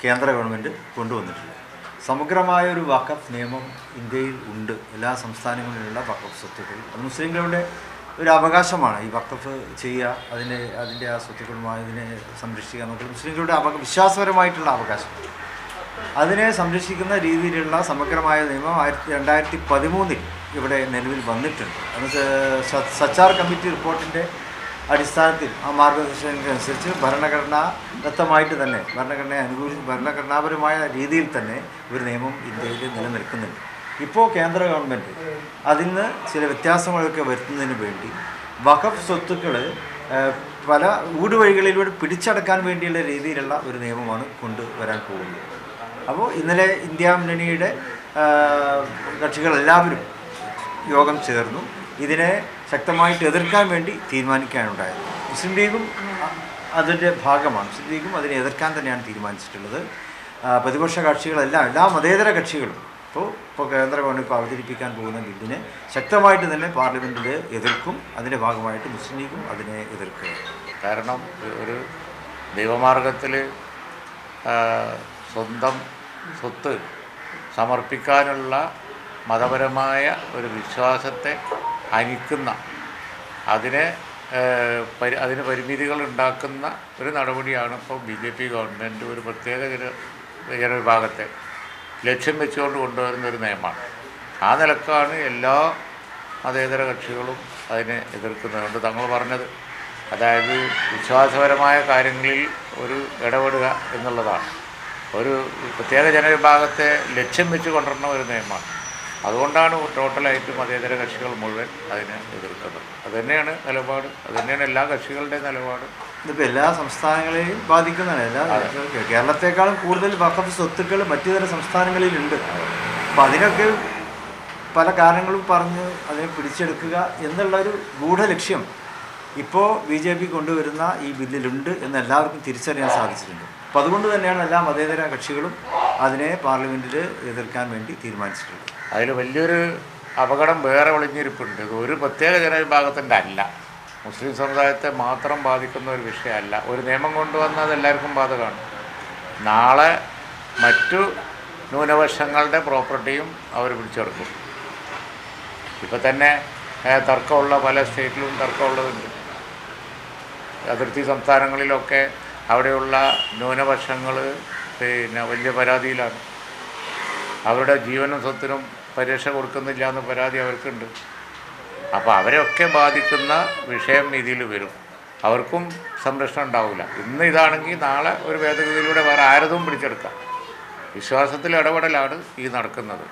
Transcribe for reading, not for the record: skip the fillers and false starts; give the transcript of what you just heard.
കേന്ദ്ര ഗവൺമെൻറ് കൊണ്ടുവന്നിട്ടുള്ളത്. സമഗ്രമായ ഒരു വഖഫ് നിയമം ഇന്ത്യയിൽ ഉണ്ട്. എല്ലാ സംസ്ഥാനങ്ങളിലുള്ള വഖഫ് സ്വത്തുക്കൾ അത് മുസ്ലിങ്ങളുടെ ഒരു അവകാശമാണ്. ഈ വഖഫ് ചെയ്യുക, അതിൻ്റെ ആ സ്വത്തുക്കളുമായി ഇതിനെ സംരക്ഷിക്കുക എന്നുള്ളത് മുസ്ലിങ്ങളുടെ വിശ്വാസപരമായിട്ടുള്ള അവകാശം. അതിനെ സംരക്ഷിക്കുന്ന രീതിയിലുള്ള സമഗ്രമായ നിയമം 2013 ഇവിടെ നിലവിൽ വന്നിട്ടുണ്ട്. അത് സച്ചാർ കമ്മിറ്റി റിപ്പോർട്ടിൻ്റെ അടിസ്ഥാനത്തിൽ ആ മാർഗദർശനങ്ങൾക്കനുസരിച്ച് ഭരണഘടനാദത്തമായിട്ട് തന്നെ ഭരണഘടനാപരമായ രീതിയിൽ തന്നെ ഒരു നിയമം ഇന്ത്യയിൽ നിലനിൽക്കുന്നുണ്ട്. ഇപ്പോൾ കേന്ദ്ര ഗവൺമെൻറ് അതിന് ചില വ്യത്യാസങ്ങളൊക്കെ വരുത്തുന്നതിന് വേണ്ടി വഖഫ് സ്വത്തുക്കൾ പല ഊടുവഴികളിലൂടെ പിടിച്ചടക്കാൻ വേണ്ടിയുള്ള രീതിയിലുള്ള ഒരു നിയമമാണ് കൊണ്ടുവരാൻ പോകുന്നത്. അപ്പോൾ ഇന്നലെ ഇന്ത്യ മുന്നണിയുടെ കക്ഷികളെല്ലാവരും യോഗം ചേർന്നു ഇതിനെ ശക്തമായിട്ട് എതിർക്കാൻ വേണ്ടി തീരുമാനിക്കാനുണ്ടായത്. മുസ്ലിം ലീഗും അതിൻ്റെ ഭാഗമാണ്. മുസ്ലിം ലീഗും അതിനെ എതിർക്കാൻ തന്നെയാണ് തീരുമാനിച്ചിട്ടുള്ളത്. പ്രതിപക്ഷ കക്ഷികളെല്ലാം എല്ലാ മതേതര കക്ഷികളും ഇപ്പോൾ കേന്ദ്ര ഗവൺമെൻറ് അവതരിപ്പിക്കാൻ പോകുന്ന ബില്ലിനെ ശക്തമായിട്ട് തന്നെ പാർലമെൻറ്റിൽ എതിർക്കും. അതിൻ്റെ ഭാഗമായിട്ട് മുസ്ലിം ലീഗും അതിനെ എതിർക്കുക. കാരണം ഒരു ദൈവമാർഗത്തിൽ സ്വന്തം സ്വത്ത് സമർപ്പിക്കാനുള്ള മതപരമായ ഒരു വിശ്വാസത്തെ ഹനിക്കുന്ന അതിന് പരിമിതികൾ ഉണ്ടാക്കുന്ന ഒരു നടപടിയാണ് ഇപ്പോൾ BJP ഗവൺമെൻറ് ഒരു പ്രത്യേക ജനവിഭാഗത്തെ ലക്ഷ്യം വെച്ചുകൊണ്ട് കൊണ്ടുവരുന്ന ഒരു നിയമമാണ്. ആ നിലക്കാണ് എല്ലാ മതേതര കക്ഷികളും അതിനെ എതിർക്കുന്നതുകൊണ്ട് തങ്ങൾ പറഞ്ഞത്, അതായത് വിശ്വാസപരമായ കാര്യങ്ങളിൽ ഒരു ഇടപെടുക എന്നുള്ളതാണ്. ഒരു പ്രത്യേക ജനവിഭാഗത്തെ ലക്ഷ്യം വെച്ച് കൊണ്ടുവരുന്ന ഒരു നിയമമാണ്. അതുകൊണ്ടാണ് ടോട്ടലായിട്ട് മതേതര കക്ഷികൾ മുഴുവൻ അതിനെ എതിർക്കുന്നത്. അതുതന്നെയാണ് നിലപാട്, അതുതന്നെയാണ് എല്ലാ കക്ഷികളുടെയും നിലപാട്. ഇതിപ്പോൾ എല്ലാ സംസ്ഥാനങ്ങളെയും ബാധിക്കുന്നതാണ്. കേരളത്തെക്കാളും കൂടുതൽ വഖഫ് സ്വത്തുക്കൾ മറ്റു തര സംസ്ഥാനങ്ങളിലുണ്ട്. അപ്പോൾ അതിനൊക്കെ പല കാരണങ്ങളും പറഞ്ഞ് അതിനെ പിടിച്ചെടുക്കുക എന്നുള്ളൊരു ഗൂഢലക്ഷ്യം ഇപ്പോൾ BJP കൊണ്ടുവരുന്ന ഈ ബില്ലിലുണ്ട് എന്ന് എല്ലാവർക്കും തിരിച്ചറിയാൻ സാധിച്ചിട്ടുണ്ട്. അപ്പോൾ അതുകൊണ്ട് തന്നെയാണ് എല്ലാ മതേതര കക്ഷികളും അതിനെ പാർലമെൻറ്റിൽ എതിർക്കാൻ വേണ്ടി തീരുമാനിച്ചിട്ടുള്ളത്. അതിൽ വലിയൊരു അപകടം വേറെ ഒളിഞ്ഞിരിപ്പുണ്ട്. ഇത് ഒരു പ്രത്യേക ജനവിഭാഗത്തിൻ്റെ അല്ല, മുസ്ലിം സമുദായത്തെ മാത്രം ബാധിക്കുന്ന ഒരു വിഷയമല്ല. ഒരു നിയമം കൊണ്ടുവന്നാൽ അത് എല്ലാവർക്കും ബാധകമാണ്. നാളെ മറ്റു ന്യൂനപക്ഷങ്ങളുടെ പ്രോപ്പർട്ടിയും അവർ പിടിച്ചെടുക്കും. ഇപ്പം തന്നെ തർക്കമുള്ള പല സ്റ്റേറ്റിലും തർക്കമുള്ളതുണ്ട്. അതിർത്തി സംസ്ഥാനങ്ങളിലൊക്കെ അവിടെയുള്ള ന്യൂനപക്ഷങ്ങൾ വലിയ പരാതിയിലാണ്. അവരുടെ ജീവനും സ്വത്തിനും പരിരക്ഷ കൊടുക്കുന്നില്ല എന്ന പരാതി അവർക്കുണ്ട്. അപ്പോൾ അവരെയൊക്കെ ബാധിക്കുന്ന വിഷയം ഇതിൽ വരും. അവർക്കും സംരക്ഷണം ഉണ്ടാവില്ല. ഇന്ന് ഇതാണെങ്കിൽ നാളെ ഒരു ഭേദഗതിയിലൂടെ വേറെ ആരതും പിടിച്ചെടുക്കാം. വിശ്വാസത്തിൽ ഇടപെടലാണ് ഈ നടക്കുന്നത്.